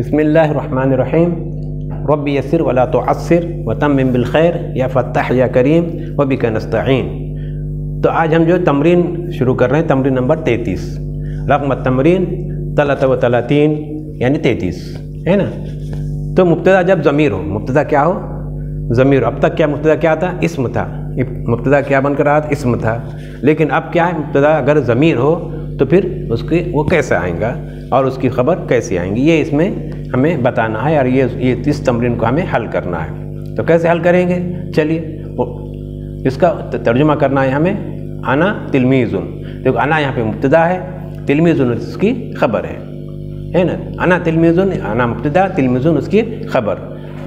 بسم اللہ الرحمن الرحیم رب یسر ولا تعسر وتمم بالخیر یا فتاح یا کریم وبک نستعین۔ تو آج ہم جو تمرین شروع کر رہے ہیں، تمرین نمبر 33، رقم التمرین 33 یعنی 33 ہے نا۔ تو مبتدا جب ضمیر ہو، مبتدا کیا ہو؟ ضمیر ہو۔ اب تک کیا مبتدا کیا تھا؟ اسم تھا۔ مبتدا کیا بن کر رہا تھا؟ اسم تھا۔ لیکن اب کیا ہے؟ مبتدا اگر ضمیر ہو تو پھر اس کے وہ کیسے آئیں گا اور اس کی خبر کیسے آئیں گی، یہ اس میں ہمیں بتانا ہے، اور یہ اس تمرین کو ہمیں حل کرنا ہے۔ تو کیسے حل کریں گے؟ چلیے اس کا ترجمہ کرنا ہے ہمیں۔ انا تلمیذن، دیکھو انا یہاں پہ مبتدا ہے، تلمیذن اس کی خبر ہے نا۔ انا تلمیذن، انا مبتدا، تلمیذن اس کی خبر۔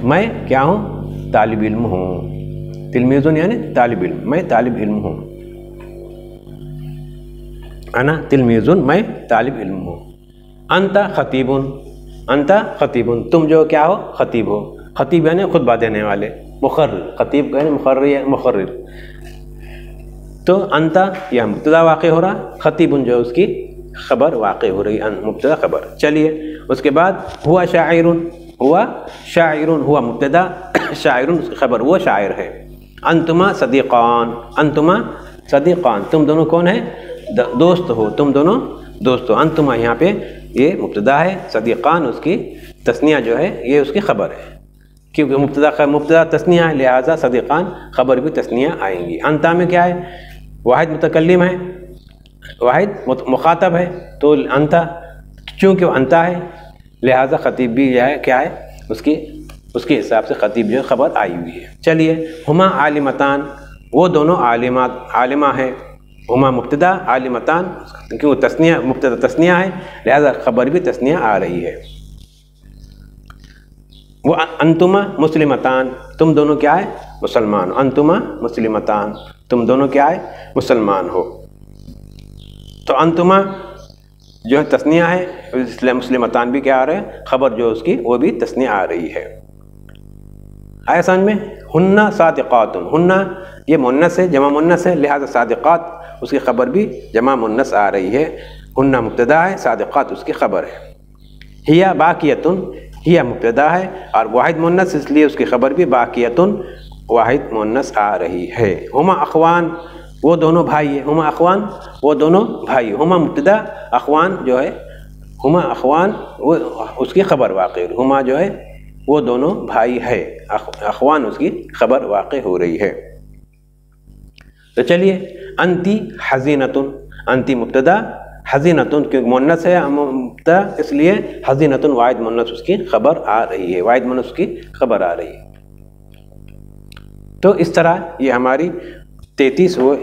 میں کیا ہوں؟ طالب علم ہوں۔ تلمیذن یعنی طالب علم، میں طالب علم ہوں۔ انا تلمیذن، میں طالب علم ہوں۔ انت خطیبن، انت خطیبن، تم جو کیا ہو؟ خطیب ہو۔ خطیب یعنی خطبہ دینے والے، مقرر۔ خطیب یعنی مقرر۔ تو انت یہ مبتدا واقع ہو رہا، خطیبن جو اس کی خبر واقع ہو رہی، مبتدا خبر۔ چلیے اس کے بعد ہوا شاعرن، ہوا شاعرن، ہوا مبتدا، شاعرن اس کی خبر، وہ شاعر ہے۔ انتما صدیقان، انتما صدیقان، تم دونوں کون ہیں؟ دوست ہو، تم دونوں دوست ہو۔ انتما یہاں پہ یہ مبتدا ہے، صدیقان اس کی تثنیہ جو ہے یہ اس کی خبر ہے، کیونکہ مبتدا تثنیہ ہے، لہٰذا صدیقان خبر بھی تثنیہ آئیں گی۔ انتا میں کیا ہے؟ واحد متکلم ہے، واحد مخاطب ہے، تو انتا چونکہ وہ انتا ہے لہٰذا خطیب بھی جو ہے کیا ہے؟ اس کے حساب سے خطیب جو خبر آئی ہوئی ہے۔ چلیے ہما عالمتان، وہ دونوں عالمات، عالمہ ہیں۔ ہما مبتدا، عالمتان کیوں تثنیہ، مبتدا تثنیہ ہے لہذا خبر بھی تثنیہ آ رہی ہے۔ وہ انتما مسلمتان، تم دونوں کیا ہے؟ مسلمان۔ انتما مسلمتان، تم دونوں کیا ہے؟ مسلمان ہو۔ تو انتما جو ہے تثنیہ ہے، اس لیے مسلمتان بھی کیا آ رہا ہے؟ خبر جو اس کی وہ بھی تثنیہ آ رہی ہے۔ آیا سمجھ میں؟ ہنہ صادقات، ہنہ یہ مؤنث ہے، جمع مؤنث ہے، لہذا صادقات اس کی خبر بھی جمع مؤنث آ رہی ہے۔ ہنہ مبتدا ہے، صادقات اس کی خبر ہے۔ ہیا باقیتن، ہیا مبتدا ہے اور واحد مؤنث، اس لیے اس کی خبر بھی باقیتن واحد مؤنث آ رہی ہے۔ ہما اخوان، وہ دونوں بھائی ہیں۔ ہما اخوان، وہ دونوں بھائی۔ ہما مبتدا، اخوان جو ہے، ہما اخوان وہ اس کی خبر واقع، ہما جو ہے وہ دونوں بھائی ہے، اخوان اس کی خبر واقع ہو رہی ہے۔ تو چلیے انتی حزینتن، انتی مبتدا، حزینتن کیونکہ مؤنث ہے مبتدا اس لیے حزینتن واحد مؤنث اس کی خبر آ رہی ہے، واحد مؤنث اس کی خبر آ رہی ہے۔ تو اس طرح یہ ہماری 33 وہ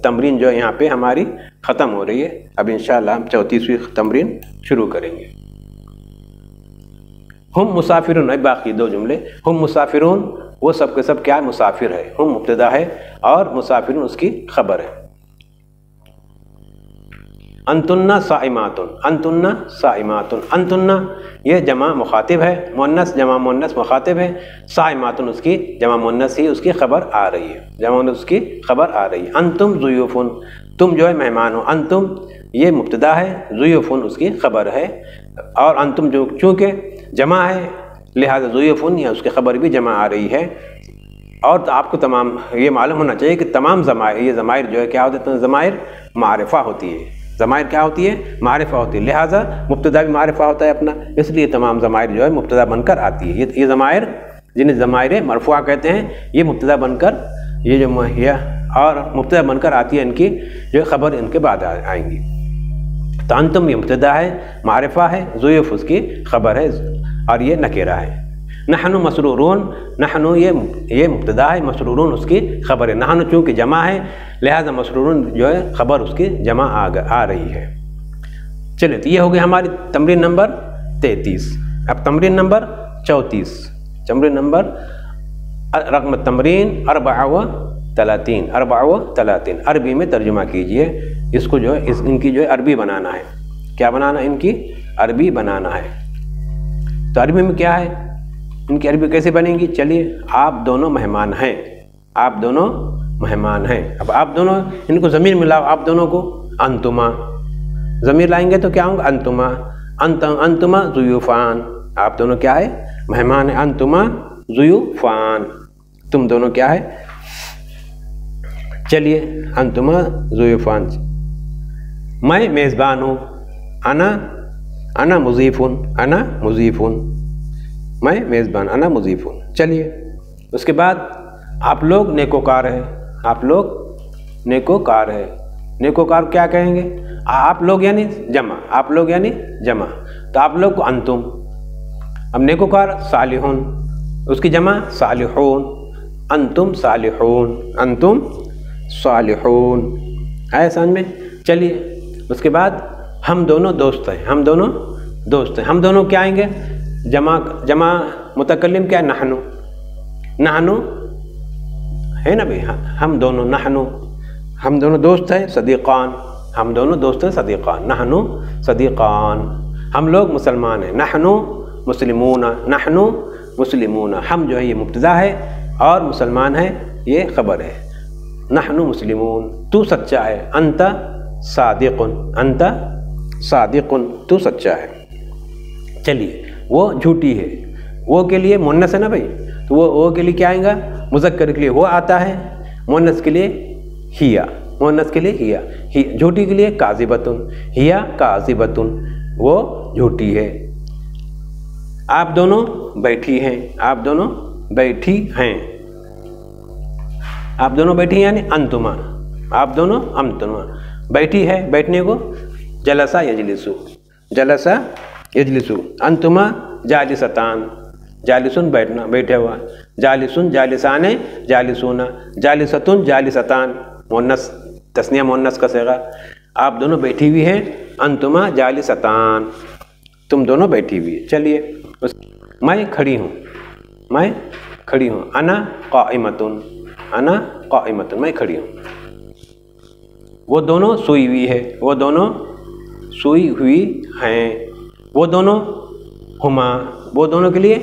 تمرین جو یہاں پہ ہماری ختم ہو رہی ہے۔ اب انشاءاللہ ہم 34ویں تمرین شروع کریں گے۔ ہم مسافرون، باقی دو جملے، ہم مسافرون وہ سب کے سب کیا ہے؟ مسافر ہے۔ ہم مبتدا ہے اور مسافرون اس کی خبر ہے۔ انتن صائماتن، انتن صائماتن، انتن یہ جمع مخاطب ہے، مؤنث جمع مؤنث مخاطب ہے، صائماتن اس کی جمع مؤنث ہی اس کی خبر آ رہی ہے، جمع مؤنث اس کی خبر آ رہی ہے۔ انتم ضیوفن، تم جو ہے مہمان ہو۔ انتم یہ مبتدا ہے، ضیوفن اس کی خبر ہے، اور انتم جو چونکہ جمع ہے لہذا ضیوفن یا اس کی خبر بھی جمع آ رہی ہے۔ اور آپ کو تمام یہ معلوم ہونا چاہیے کہ تمام ضمائر، یہ ضمائر جو ہے کیا ہوتے ہیں؟ ضمائر معرفہ ہوتی ہے، ضمائر کیا ہوتی ہے؟ معرفہ ہوتی ہے، لہٰذا مبتدا بھی معرفہ ہوتا ہے اپنا، اس لیے تمام ضمائر جو ہے مبتدا بن کر آتی ہے۔ یہ ضمائر جنہیں ضمائر مرفوعہ کہتے ہیں یہ مبتدا بن کر، یہ جو اور مبتدا بن کر آتی ہے، ان کی جو خبر ان کے بعد آئیں گی۔ تو انتم یہ مبتدا ہے، معرفہ ہے، ضیوف اس کی خبر ہے اور یہ نکرہ ہے۔ نحن مسرورون، نحن یہ مبتدا ہے، مسرورون اس کی خبر ہے۔ نحن چونکہ جمع ہے لہذا مسرورون جو ہے خبر اس کی جمع آ رہی ہے۔ چلیے تو یہ ہو گئی ہماری تمرین نمبر 33۔ اب تمرین نمبر 34، تمرین نمبر رقم التمرین 34، 34 عربی میں ترجمہ کیجئے اس کو، جو ہے ان کی جو ہے عربی بنانا ہے۔ کیا بنانا ہے؟ ان کی عربی بنانا ہے۔ تو عربی میں کیا ہے؟ ان کی عربی کیسے بنے گی؟ چلیے آپ دونوں مہمان ہیں، آپ دونوں مہمان ہیں۔ اب آپ دونوں ان کو ضمیر ملاؤ، آپ دونوں کو انتما ضمیر لائیں گے تو کیا ہوں گا؟ انتما، انتما ضیوفان، آپ دونوں کیا ہے؟ مہمان ہیں. انتما ضیوفان، تم دونوں کیا ہے؟ چلیے انتما ضیوفان. میں میزبان ہوں. انا مضیفن، انا مضیفن، میں میزبان، انا مضیفن. چلیے اس کے بعد آپ لوگ نیکوکار ہیں. آپ لوگ نیکوکار ہے. نیکوکار کیا کہیں گے؟ آپ لوگ یعنی جمع، آپ لوگ یعنی جمع، تو آپ لوگ کو انتم. اب نیکوکار صالحون، اس کی جمع صالحون. انتم صالحون، انتم صالحون. ہے سمجھ میں؟ چلیے اس کے بعد ہم دونوں دوست ہیں. ہم دونوں دوست ہیں. ہم دونوں کیا آئیں گے؟ جمع متکلم کیا ہے؟ نحنو. نحنو ہے نا بھائی، ہم دونوں. نحنو ہم دونوں دوست ہیں. صدیقان ہم دونوں دوست ہیں. صدیقان نحنو صدیقان. ہم لوگ مسلمان ہیں. نحنو مسلمون، نحنو مسلمون. ہم جو ہے یہ مبتدا ہے اور مسلمان ہے یہ خبر ہے. نحنو مسلمون. تو سچا ہے. انت صادق، انت صادق، تو سچا ہے. چلیے وہ جھوٹی ہے. وہ کے لیے مؤنث ہے نا بھائی، تو وہ کے لیے کیا آئے گا؟ مذکر کے لیے وہ آتا ہے، مؤنث کے لیے ہیا. مؤنث کے لیے ہیا. جھوٹی کے لیے کاذبتن، ہیا کاذبتن، وہ جھوٹی ہے. آپ دونوں بیٹھی ہیں. آپ دونوں بیٹھی ہیں. آپ دونوں بیٹھی ہیں یعنی انتما. آپ دونوں انتما. بیٹھی ہے، بیٹھنے کو جلسہ یجلسو، جلسہ یجلسو. انتما جالستان، جالسن بیٹھنا، بیٹھے ہوا. جالسن جالسان، جالسون. جالستن جالستان، مؤنث تثنیہ مؤنث کا صیغہ. آپ دونوں بیٹھی ہوئی ہیں. انتما جالستان، تم دونوں بیٹھی ہوئی. چلیے میں کھڑی ہوں. میں کھڑی ہوں. انا قائمتن، انا قائمتن، میں کھڑی ہوں. وہ دونوں سوئی ہوئی ہے. وہ دونوں سوئی ہوئی ہیں. وہ دونوں ہما، وہ دونوں کے لیے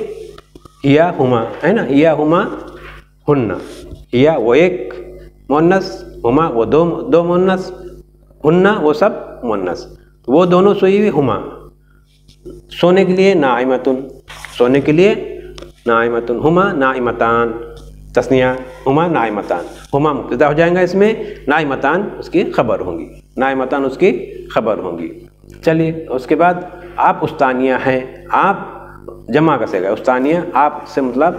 ہیا ہما ہے نا. ہیا ہما ہن. ہیا وہ ایک مؤنث، ہما وہ دو مؤنث، ہن وہ سب مؤنث. وہ دونوں سوئی ہوئی. ہما سونے کے لیے نائمتن، سونے کے لیے نائمتن. ہما نائمتان تثنیہ، ہما نائمتان. ہما مبتدا ہو جائیں گا اس میں، نائمتان اس کی خبر ہوں گی. نائمتان اس کی خبر ہوں گی. چلیے اس کے بعد آپ استانیہ ہیں. آپ جمع کا صیغہ استانیہ، آپ سے مطلب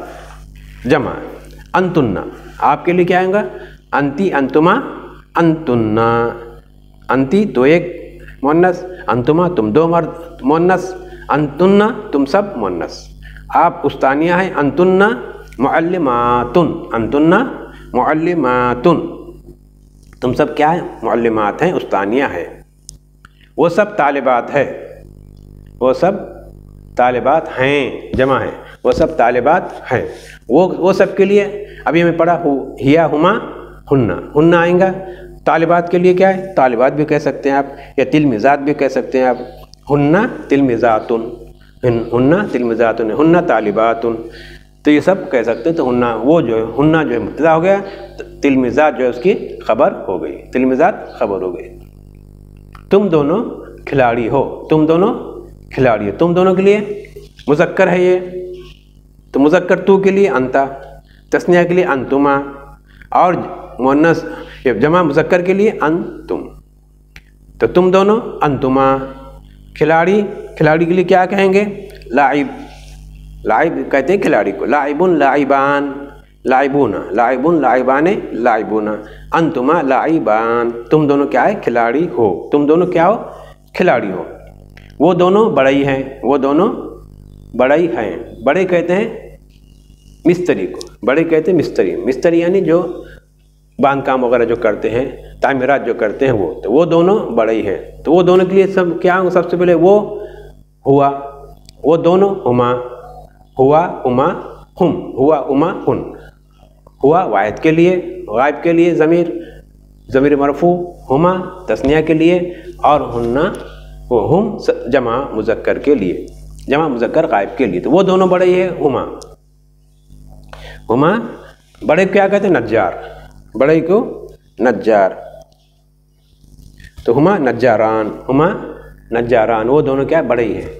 جمع. انتن آپ کے لیے کیا آئے گا؟ انتی انتما انتن. انتی تو ایک مؤنث، انتما تم دو مرد مؤنث، انتن تم سب مؤنث. آپ استانیہ ہیں. انتن معلماتن، انتن معلماتن، تم سب کیا ہیں؟ معلمات ہیں، استانیہ ہیں. وہ سب طالبات ہے. وہ سب طالبات ہیں، جمع ہیں. وہ سب طالبات ہیں. وہ سب کے لیے ابھی ہمیں پڑھا ہیا ہما ہن. ہن آئیں گا. طالبات کے لیے کیا ہے؟ طالبات بھی کہہ سکتے ہیں آپ، یا تلمذات بھی کہہ سکتے ہیں آپ. ہن تلمذاتن، ہن تلمذاتن، ہن طالباتن، تو یہ سب کہہ سکتے ہیں. تو ہن وہ جو ہے، ہن جو ہے مبتدا ہو گیا، تلمذات جو ہے اس کی خبر ہو گئی. تلمذات خبر ہو گئی. تم دونوں کھلاڑی ہو. تم دونوں کھلاڑی ہو. تم دونوں کے لیے مذکر ہے یہ، تو مذکر تو کے لیے انتا، تثنیہ کے لیے انتما، اور مؤنث جمع مذکر کے لیے انتم. تو تم دونوں انتما. کھلاڑی، کھلاڑی کے لیے کیا کہیں گے؟ لاعب. لاعب کہتے ہیں کھلاڑی کو. لاعبن لاعبان، لاعبون لاعبن لاعبان لاعبون. انتما لاعبان، تم دونوں کیا ہے؟ کھلاڑی ہو. تم دونوں کیا ہو؟ کھلاڑی ہو. وہ دونوں بڑئی ہیں. وہ دونوں بڑئی ہیں. بڑے کہتے ہیں مستری کو. بڑے کہتے ہیں مستری. مستری یعنی جو باندھ کام وغیرہ جو کرتے ہیں، تعمیرات جو کرتے ہیں، وہ تو وہ دونوں بڑئی ہیں. تو وہ دونوں کے لیے سب کیا ہوں؟ سب سے پہلے وہ ہوا. وہ دونوں ہما. ہوا ہما ہم. ہوا ہما ہن. ہوا واحد کے لیے، غائب کے لیے ضمیر مرفوع. ہما تثنیہ کے لیے، اور ہن وہ ہم جمع مذکر کے لیے، جمع مذکر غائب کے لیے. تو وہ دونوں بڑے ہیں ہما. ہما بڑے کیا کہتے ہیں؟ نجار. بڑے کو نجار. تو ہما نجاران. ہما نجاران، وہ دونوں کیا بڑے ہی ہیں.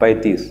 35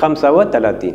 35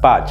5,